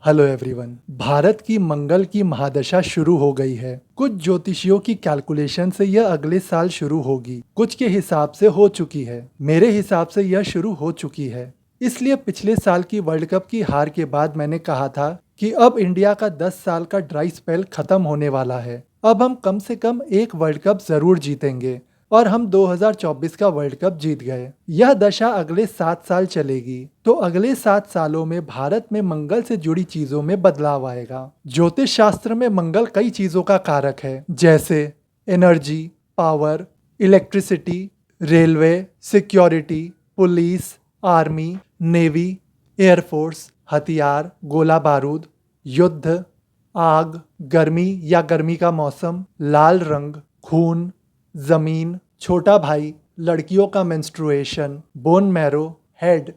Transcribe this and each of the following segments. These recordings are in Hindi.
Hello everyone. भारत की मंगल की महादशा शुरू हो गई है। कुछ ज्योतिषियों की कैलकुलेशन से यह अगले साल शुरू होगी, कुछ के हिसाब से हो चुकी है। मेरे हिसाब से यह शुरू हो चुकी है। इसलिए पिछले साल की वर्ल्ड कप की हार के बाद मैंने कहा था कि अब इंडिया का 10 साल का ड्राई स्पेल खत्म होने वाला है। अब हम कम से कम एक वर्ल्ड कप जरूर जीतेंगे और हम 2024 का वर्ल्ड कप जीत गए। यह दशा अगले 7 साल चलेगी, तो अगले 7 सालों में भारत में मंगल से जुड़ी चीजों में बदलाव आएगा। ज्योतिष शास्त्र में मंगल कई चीजों का कारक है, जैसे energy, power, electricity, railway, security, police, army, navy, air force, हथियार, गोला बारूद, युद्ध, आग, गर्मी या गर्मी का मौसम, लाल रंग, खून, जमीन, छोटा भाई, लड़कियों का मेंस्ट्रुएशन, बोन मैरो, हेड,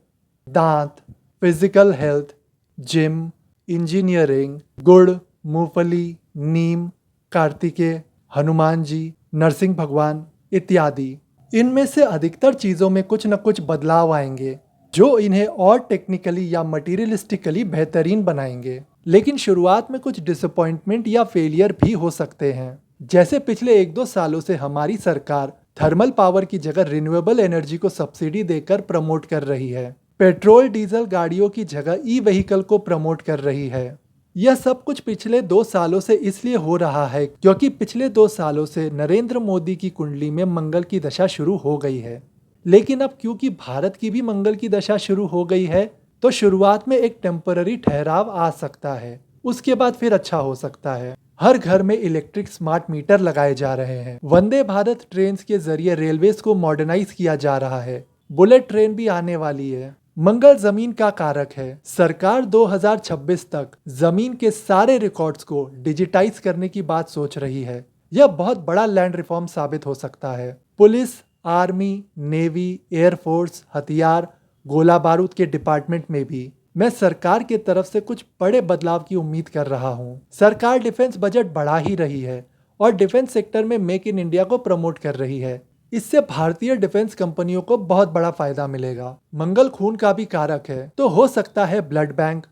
दांत, फिजिकल हेल्थ, जिम, इंजीनियरिंग, गुड़, मूंगफली, नीम, कार्तिकेय, हनुमान जी, नरसिंह भगवान इत्यादि। इनमें से अधिकतर चीज़ों में कुछ न कुछ बदलाव आएंगे जो इन्हें और टेक्निकली या मटीरियलिस्टिकली बेहतरीन बनाएंगे। लेकिन शुरुआत में कुछ डिसअपॉइंटमेंट या फेलियर भी हो सकते हैं। जैसे पिछले 1-2 सालों से हमारी सरकार थर्मल पावर की जगह रिन्यूएबल एनर्जी को सब्सिडी देकर प्रमोट कर रही है। पेट्रोल डीजल गाड़ियों की जगह ई व्हीकल को प्रमोट कर रही है। यह सब कुछ पिछले 2 सालों से इसलिए हो रहा है क्योंकि पिछले 2 सालों से नरेंद्र मोदी की कुंडली में मंगल की दशा शुरू हो गई है। लेकिन अब क्योंकि भारत की भी मंगल की दशा शुरू हो गई है, तो शुरुआत में एक टेम्पररी ठहराव आ सकता है, उसके बाद फिर अच्छा हो सकता है। हर घर में इलेक्ट्रिक स्मार्ट मीटर लगाए जा रहे हैं। वंदे भारत ट्रेन के जरिए रेलवेज को मॉडर्नाइज किया जा रहा है। बुलेट ट्रेन भी आने वाली है। मंगल जमीन का कारक है। सरकार 2026 तक जमीन के सारे रिकॉर्ड्स को डिजिटाइज करने की बात सोच रही है। यह बहुत बड़ा लैंड रिफॉर्म साबित हो सकता है। पुलिस, आर्मी, नेवी, एयरफोर्स, हथियार, गोला बारूद के डिपार्टमेंट में भी मैं सरकार की तरफ से कुछ बड़े बदलाव की उम्मीद कर रहा हूं। सरकार डिफेंस बजट बढ़ा ही रही है और डिफेंस सेक्टर में मेक इन इंडिया को प्रमोट कर रही है। इससे भारतीय डिफेंस कंपनियों को बहुत बड़ा फायदा मिलेगा। मंगल खून का भी कारक है, तो हो सकता है ब्लड बैंक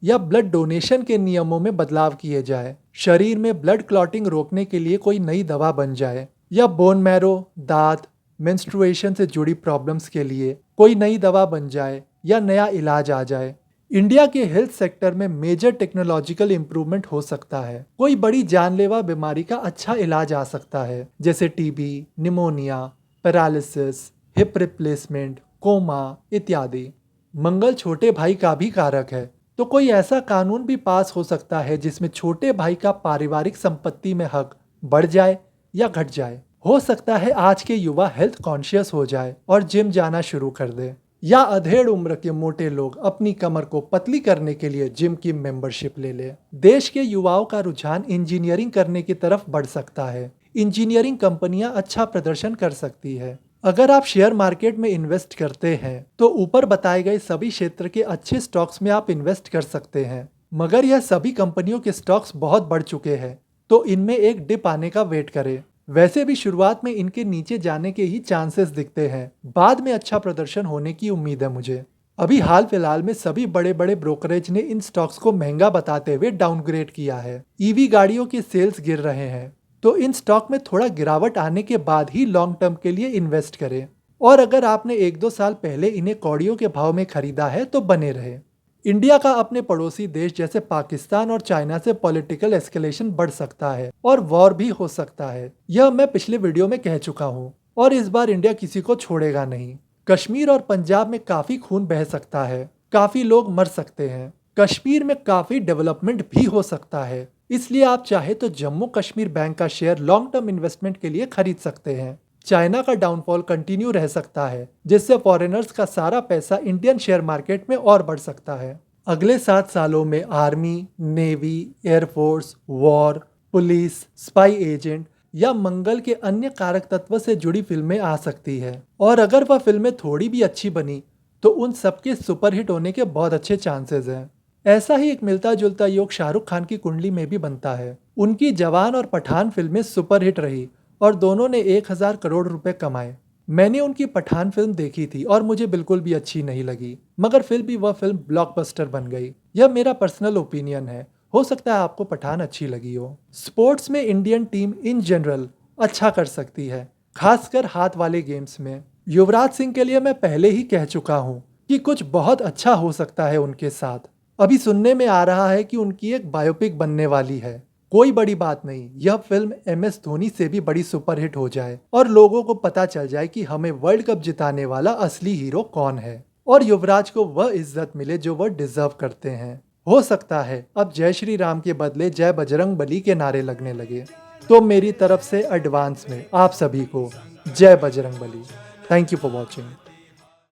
या ब्लड डोनेशन के नियमों में बदलाव किए जाए। शरीर में ब्लड क्लॉटिंग रोकने के लिए कोई नई दवा बन जाए, या बोन मैरो, दांत, मेंस्ट्रुएशन से जुड़ी प्रॉब्लम्स के लिए कोई नई दवा बन जाए या नया इलाज आ जाए। इंडिया के हेल्थ सेक्टर में मेजर टेक्नोलॉजिकल इंप्रूवमेंट हो सकता है। कोई बड़ी जानलेवा बीमारी का अच्छा इलाज आ सकता है, जैसे TB, pneumonia, paralysis, hip replacement, coma इत्यादि। मंगल छोटे भाई का भी कारक है, तो कोई ऐसा कानून भी पास हो सकता है जिसमें छोटे भाई का पारिवारिक संपत्ति में हक बढ़ जाए या घट जाए। हो सकता है आज के युवा हेल्थ कॉन्शियस हो जाए और जिम जाना शुरू कर दे, या अधेड़ उम्र के मोटे लोग अपनी कमर को पतली करने के लिए जिम की मेंबरशिप ले ले। देश के युवाओं का रुझान इंजीनियरिंग करने की तरफ बढ़ सकता है। इंजीनियरिंग कंपनियां अच्छा प्रदर्शन कर सकती है। अगर आप शेयर मार्केट में इन्वेस्ट करते हैं तो ऊपर बताए गए सभी क्षेत्र के अच्छे स्टॉक्स में आप इन्वेस्ट कर सकते हैं। मगर यह सभी कंपनियों के स्टॉक्स बहुत बढ़ चुके हैं, तो इनमें एक डिप आने का वेट करें। वैसे भी शुरुआत में इनके नीचे जाने के ही चांसेस दिखते हैं, बाद में अच्छा प्रदर्शन होने की उम्मीद है मुझे। अभी हाल फिलहाल में सभी बड़े बड़े ब्रोकरेज ने इन स्टॉक्स को महंगा बताते हुए डाउनग्रेड किया है। ईवी गाड़ियों के सेल्स गिर रहे हैं, तो इन स्टॉक में थोड़ा गिरावट आने के बाद ही लॉन्ग टर्म के लिए इन्वेस्ट करें। और अगर आपने 1-2 साल पहले इन्हें कौड़ियों के भाव में खरीदा है तो बने रहे। इंडिया का अपने पड़ोसी देश जैसे पाकिस्तान और चाइना से पॉलिटिकल एस्केलेशन बढ़ सकता है और वॉर भी हो सकता है। यह मैं पिछले वीडियो में कह चुका हूँ, और इस बार इंडिया किसी को छोड़ेगा नहीं। कश्मीर और पंजाब में काफी खून बह सकता है, काफी लोग मर सकते हैं। कश्मीर में काफी डेवलपमेंट भी हो सकता है, इसलिए आप चाहे तो जम्मू कश्मीर बैंक का शेयर लॉन्ग टर्म इन्वेस्टमेंट के लिए खरीद सकते हैं। चाइना का डाउनफॉल कंटिन्यू रह सकता है, जिससे फॉरेनर्स का सारा पैसा इंडियन शेयर मार्केट में और बढ़ सकता है। अगले 7 सालों में army, navy, air force, war, police, spy agent या मंगल के अन्य कारक तत्व से जुड़ी फिल्में आ सकती है। और अगर वह फिल्में थोड़ी भी अच्छी बनी तो उन सबके सुपरहिट होने के बहुत अच्छे चांसेस हैं। ऐसा ही एक मिलता जुलता योग शाहरुख खान की कुंडली में भी बनता है। उनकी जवान और पठान फिल्में सुपरहिट रही और दोनों ने 1000 करोड़ रुपए कमाए। मैंने उनकी पठान फिल्म देखी थी और मुझे बिल्कुल भी अच्छी नहीं लगी, मगर फिर भी वह फिल्म ब्लॉकबस्टर बन गई। यह मेरा पर्सनल ओपिनियन है, हो सकता है आपको पठान अच्छी लगी हो। स्पोर्ट्स में इंडियन टीम इन जनरल अच्छा कर सकती है, खासकर हाथ वाले गेम्स में। युवराज सिंह के लिए मैं पहले ही कह चुका हूँ कि कुछ बहुत अच्छा हो सकता है उनके साथ। अभी सुनने में आ रहा है कि उनकी एक बायोपिक बनने वाली है। कोई बड़ी बात नहीं, यह फिल्म MS धोनी से भी बड़ी सुपरहिट हो जाए और लोगों को पता चल जाए कि हमें वर्ल्ड कप जिताने वाला असली हीरो कौन है और युवराज को वह इज्जत मिले जो वह डिजर्व करते हैं। हो सकता है अब जय श्री राम के बदले जय बजरंग बली के नारे लगने लगे। तो मेरी तरफ से एडवांस में आप सभी को जय Bajrang Bali. Thank you for watching.